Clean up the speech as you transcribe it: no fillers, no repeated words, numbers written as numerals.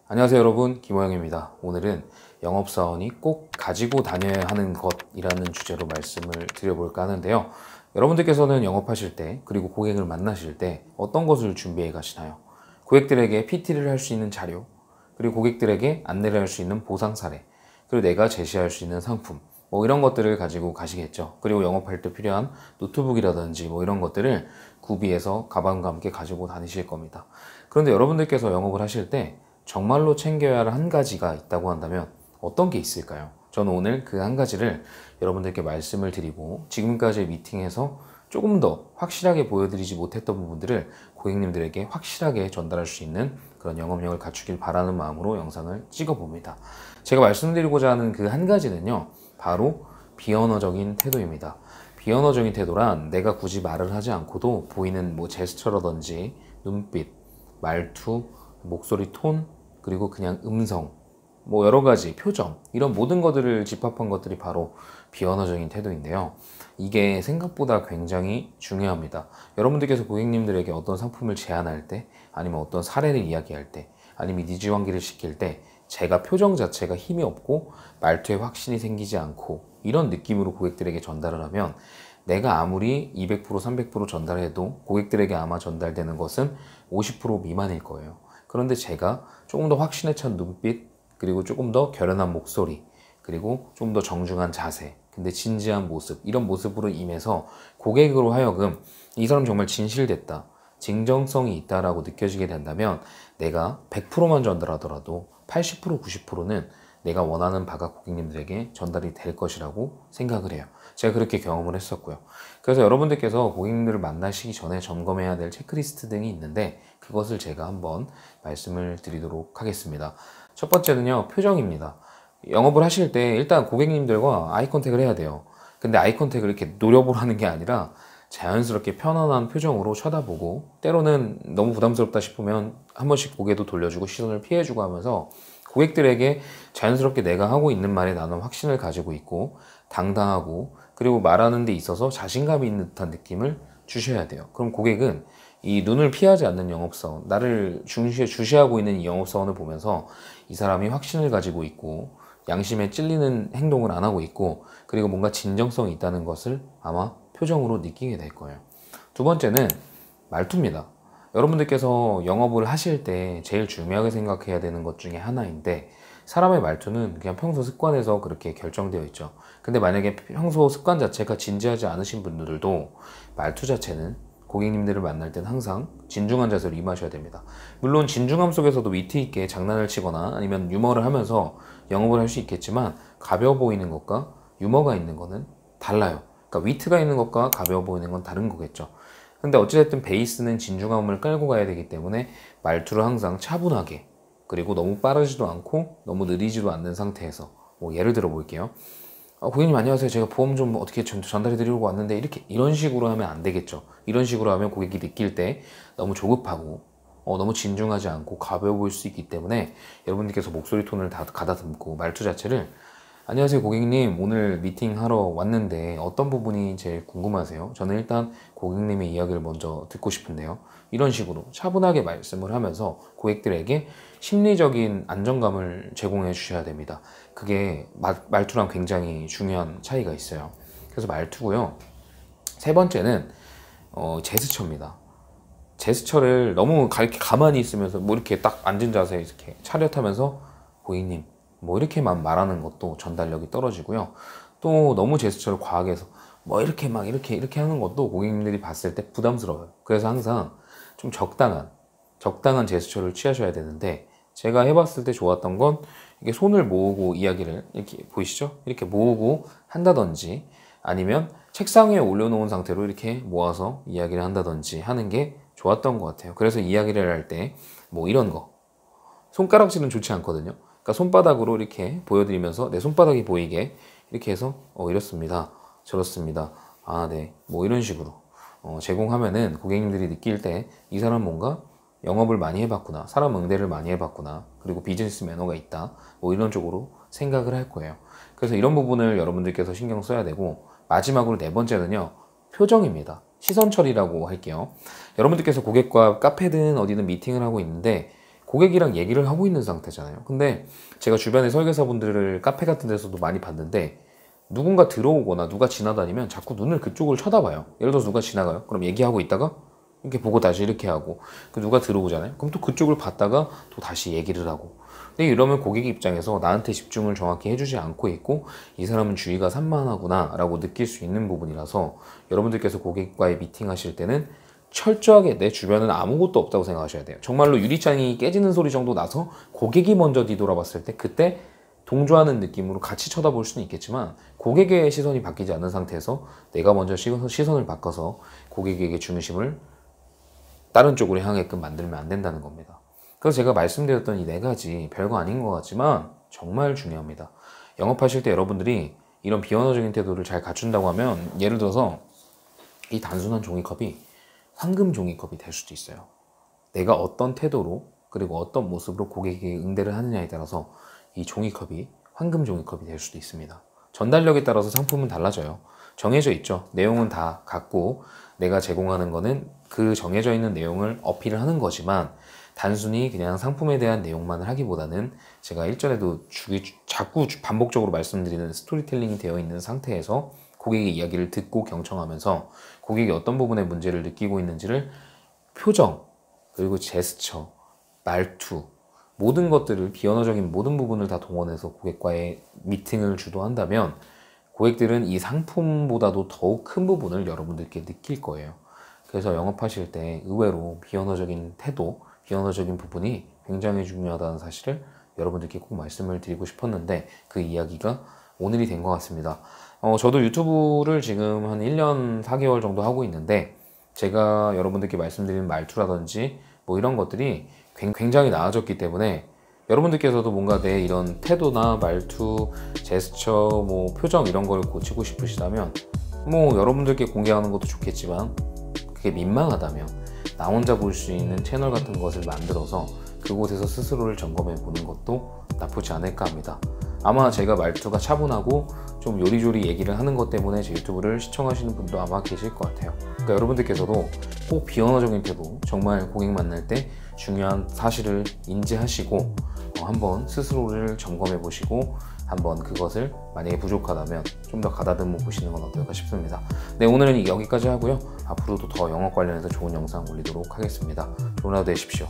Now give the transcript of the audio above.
안녕하세요 여러분, 김호영입니다. 오늘은 영업사원이 꼭 가지고 다녀야 하는 것이라는 주제로 말씀을 드려볼까 하는데요. 여러분들께서는 영업하실 때, 그리고 고객을 만나실 때 어떤 것을 준비해 가시나요? 고객들에게 PT를 할 수 있는 자료, 그리고 고객들에게 안내를 할 수 있는 보상 사례, 그리고 내가 제시할 수 있는 상품, 이런 것들을 가지고 가시겠죠. 그리고 영업할 때 필요한 노트북이라든지 이런 것들을 구비해서 가방과 함께 가지고 다니실 겁니다. 그런데 여러분들께서 영업을 하실 때 정말로 챙겨야 할 한 가지가 있다고 한다면 어떤 게 있을까요? 저는 오늘 그 한 가지를 여러분들께 말씀을 드리고, 지금까지의 미팅에서 조금 더 확실하게 보여드리지 못했던 부분들을 고객님들에게 확실하게 전달할 수 있는 그런 영업력을 갖추길 바라는 마음으로 영상을 찍어 봅니다. 제가 말씀드리고자 하는 그 한 가지는요, 바로 비언어적인 태도입니다. 비언어적인 태도란 내가 굳이 말을 하지 않고도 보이는 제스처라든지 눈빛, 말투, 목소리 톤, 그리고 그냥 음성, 여러 가지 표정, 이런 모든 것들을 집합한 것들이 바로 비언어적인 태도인데요. 이게 생각보다 굉장히 중요합니다. 여러분들께서 고객님들에게 어떤 상품을 제안할 때, 아니면 어떤 사례를 이야기할 때, 아니면 니즈 환기를 시킬 때 제가 표정 자체가 힘이 없고 말투에 확신이 생기지 않고 이런 느낌으로 고객들에게 전달을 하면, 내가 아무리 200%, 300% 전달해도 고객들에게 아마 전달되는 것은 50% 미만일 거예요. 그런데 제가 조금 더 확신에 찬 눈빛, 그리고 조금 더 결연한 목소리, 그리고 좀 더 정중한 자세, 근데 진지한 모습, 이런 모습으로 임해서 고객으로 하여금 이 사람 정말 진실됐다, 진정성이 있다라고 느껴지게 된다면, 내가 100%만 전달하더라도 80%, 90%는 내가 원하는 바가 고객님들에게 전달이 될 것이라고 생각을 해요. 제가 그렇게 경험을 했었고요. 그래서 여러분들께서 고객님들을 만나시기 전에 점검해야 될 체크리스트 등이 있는데, 그것을 제가 한번 말씀을 드리도록 하겠습니다. 첫 번째는요, 표정입니다. 영업을 하실 때 일단 고객님들과 아이 컨택을 해야 돼요. 근데 아이 컨택을 이렇게 노려보라는 게 아니라 자연스럽게 편안한 표정으로 쳐다보고, 때로는 너무 부담스럽다 싶으면 한 번씩 고개도 돌려주고 시선을 피해주고 하면서 고객들에게 자연스럽게 내가 하고 있는 말에 나는 확신을 가지고 있고 당당하고, 그리고 말하는 데 있어서 자신감이 있는 듯한 느낌을 주셔야 돼요. 그럼 고객은 이 눈을 피하지 않는 영업사원, 나를 주시하고 있는 이 영업사원을 보면서 이 사람이 확신을 가지고 있고 양심에 찔리는 행동을 안 하고 있고, 그리고 뭔가 진정성이 있다는 것을 아마 표정으로 느끼게 될 거예요. 두 번째는 말투입니다. 여러분들께서 영업을 하실 때 제일 중요하게 생각해야 되는 것 중에 하나인데, 사람의 말투는 그냥 평소 습관에서 그렇게 결정되어 있죠. 근데 만약에 평소 습관 자체가 진지하지 않으신 분들도 말투 자체는 고객님들을 만날 땐 항상 진중한 자세로 임하셔야 됩니다. 물론 진중함 속에서도 위트 있게 장난을 치거나 아니면 유머를 하면서 영업을 할 수 있겠지만, 가벼워 보이는 것과 유머가 있는 거는 달라요. 그러니까 위트가 있는 것과 가벼워 보이는 건 다른 거겠죠. 근데 어찌됐든 베이스는 진중함을 깔고 가야 되기 때문에 말투를 항상 차분하게, 그리고 너무 빠르지도 않고 너무 느리지도 않는 상태에서, 예를 들어 볼게요. 고객님 안녕하세요, 제가 보험 좀 어떻게 전달해 드리려고 왔는데, 이런 식으로 하면 안 되겠죠. 이런 식으로 하면 고객이 느낄 때 너무 조급하고 너무 진중하지 않고 가벼워 보일 수 있기 때문에, 여러분들께서 목소리 톤을 다 가다듬고 말투 자체를, 안녕하세요 고객님, 오늘 미팅하러 왔는데 어떤 부분이 제일 궁금하세요? 저는 일단 고객님의 이야기를 먼저 듣고 싶은데요. 이런 식으로 차분하게 말씀을 하면서 고객들에게 심리적인 안정감을 제공해 주셔야 됩니다. 그게 말투랑 굉장히 중요한 차이가 있어요. 그래서 말투고요. 세 번째는 제스처입니다. 제스처를 너무 이렇게 가만히 있으면서 이렇게 딱 앉은 자세에 이렇게 차렷하면서 고객님 이렇게만 말하는 것도 전달력이 떨어지고요. 또 너무 제스처를 과하게 해서 이렇게 이렇게 하는 것도 고객님들이 봤을 때 부담스러워요. 그래서 항상 좀 적당한 제스처를 취하셔야 되는데, 제가 해봤을 때 좋았던 건 이게 손을 모으고 이야기를, 이렇게 보이시죠? 이렇게 모으고 한다든지, 아니면 책상 위에 올려놓은 상태로 이렇게 모아서 이야기를 한다든지 하는 게 좋았던 것 같아요. 그래서 이야기를 할 때 이런 거, 손가락질은 좋지 않거든요. 그러니까 손바닥으로 이렇게 보여드리면서 내 손바닥이 보이게 이렇게 해서 이렇습니다, 저렇습니다, 아 네, 이런 식으로 제공하면은 고객님들이 느낄 때 이 사람 뭔가 영업을 많이 해봤구나, 사람 응대를 많이 해봤구나, 그리고 비즈니스 매너가 있다, 이런 쪽으로 생각을 할 거예요. 그래서 이런 부분을 여러분들께서 신경 써야 되고, 마지막으로 네 번째는요, 표정입니다. 시선 처리라고 할게요. 여러분들께서 고객과 카페든 어디든 미팅을 하고 있는데 고객이랑 얘기를 하고 있는 상태잖아요. 근데 제가 주변에 설계사분들을 카페 같은 데서도 많이 봤는데 누군가 들어오거나 누가 지나다니면 자꾸 눈을 그쪽을 쳐다봐요. 예를 들어서 누가 지나가요. 그럼 얘기하고 있다가 이렇게 보고 다시 이렇게 하고, 그 누가 들어오잖아요. 그럼 또 그쪽을 봤다가 또 다시 얘기를 하고. 근데 이러면 고객 입장에서 나한테 집중을 정확히 해주지 않고 있고 이 사람은 주의가 산만하구나 라고 느낄 수 있는 부분이라서, 여러분들께서 고객과의 미팅 하실 때는 철저하게 내 주변은 아무것도 없다고 생각하셔야 돼요. 정말로 유리창이 깨지는 소리 정도 나서 고객이 먼저 뒤돌아봤을 때 그때 동조하는 느낌으로 같이 쳐다볼 수는 있겠지만, 고객의 시선이 바뀌지 않는 상태에서 내가 먼저 시선을 바꿔서 고객에게 중심을 다른 쪽으로 향하게끔 만들면 안 된다는 겁니다. 그래서 제가 말씀드렸던 이 4가지 별거 아닌 것 같지만 정말 중요합니다. 영업하실 때 여러분들이 이런 비언어적인 태도를 잘 갖춘다고 하면, 예를 들어서 이 단순한 종이컵이 황금 종이컵이 될 수도 있어요. 내가 어떤 태도로 그리고 어떤 모습으로 고객에게 응대를 하느냐에 따라서 이 종이컵이 황금 종이컵이 될 수도 있습니다. 전달력에 따라서 상품은 달라져요. 정해져 있죠. 내용은 다 같고 내가 제공하는 거는 그 정해져 있는 내용을 어필을 하는 거지만, 단순히 그냥 상품에 대한 내용만을 하기보다는 제가 일전에도 자꾸 반복적으로 말씀드리는 스토리텔링이 되어 있는 상태에서 고객의 이야기를 듣고 경청하면서 고객이 어떤 부분에 문제를 느끼고 있는지를 표정, 그리고 제스처, 말투, 모든 것들을, 비언어적인 모든 부분을 다 동원해서 고객과의 미팅을 주도한다면 고객들은 이 상품보다도 더욱 큰 부분을 여러분들께 느낄 거예요. 그래서 영업하실 때 의외로 비언어적인 태도, 비언어적인 부분이 굉장히 중요하다는 사실을 여러분들께 꼭 말씀을 드리고 싶었는데, 그 이야기가 오늘이 된 것 같습니다. 저도 유튜브를 지금 한 1년 4개월 정도 하고 있는데, 제가 여러분들께 말씀드리는 말투라든지 뭐 이런 것들이 굉장히 나아졌기 때문에, 여러분들께서도 뭔가 내 이런 태도나 말투, 제스처, 뭐 표정 이런 걸 고치고 싶으시다면, 뭐 여러분들께 공개하는 것도 좋겠지만 그게 민망하다면 나 혼자 볼 수 있는 채널 같은 것을 만들어서 그곳에서 스스로를 점검해 보는 것도 나쁘지 않을까 합니다. 아마 제가 말투가 차분하고 좀 요리조리 얘기를 하는 것 때문에 제 유튜브를 시청하시는 분도 아마 계실 것 같아요. 그러니까 여러분들께서도 꼭 비언어적인 태도, 정말 고객 만날 때 중요한 사실을 인지하시고 한번 스스로를 점검해 보시고 한번 그것을 만약에 부족하다면 좀 더 가다듬어 보시는 건 어떨까 싶습니다. 네, 오늘은 여기까지 하고요. 앞으로도 더 영업 관련해서 좋은 영상 올리도록 하겠습니다. 좋은 하루 되십시오.